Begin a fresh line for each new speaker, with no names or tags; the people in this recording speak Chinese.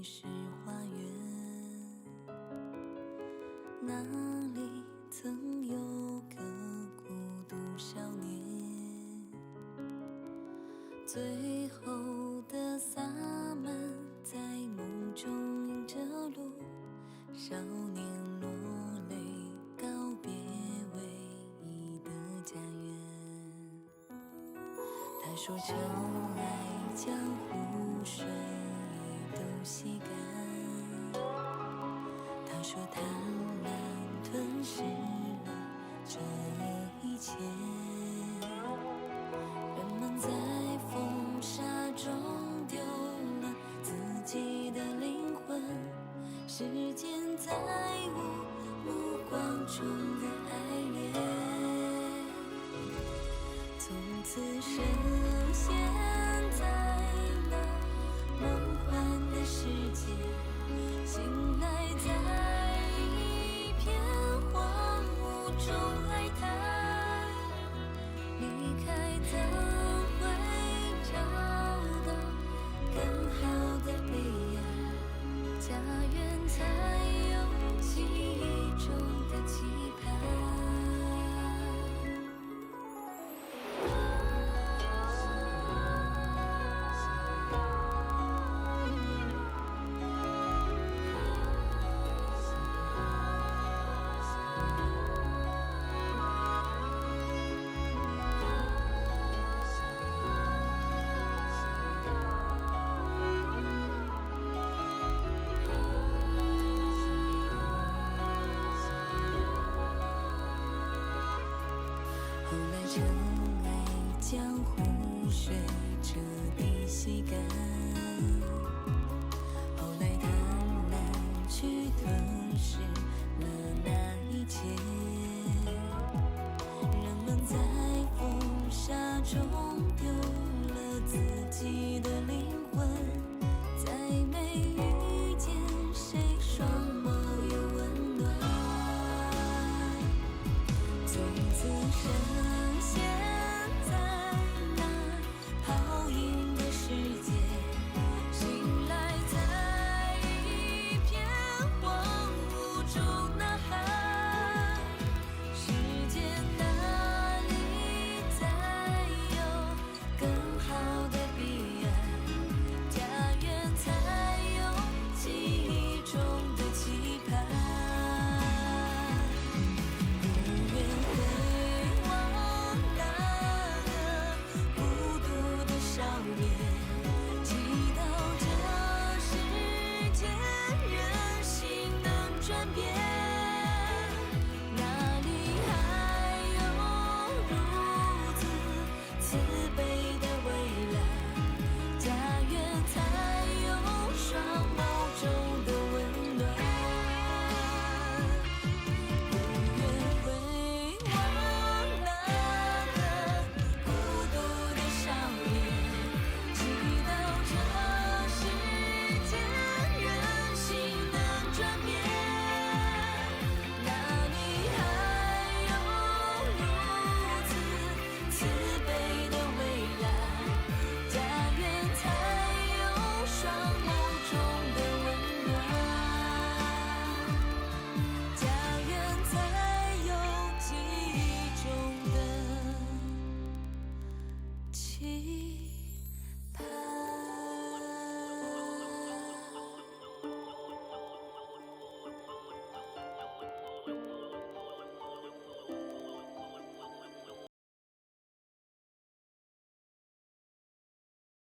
是花园，那里曾有个孤独少年，最后的洒满在梦中迎着路，少年落泪告别唯一的家园。他说潮来将湖水都吸干，他说贪婪吞噬了这一切，人们在风沙中丢了自己的灵魂，时间在目光中的爱恋，从此深陷在那梦幻的世界，醒来在一片荒芜中哀叹，离开怎会找到更好的彼岸？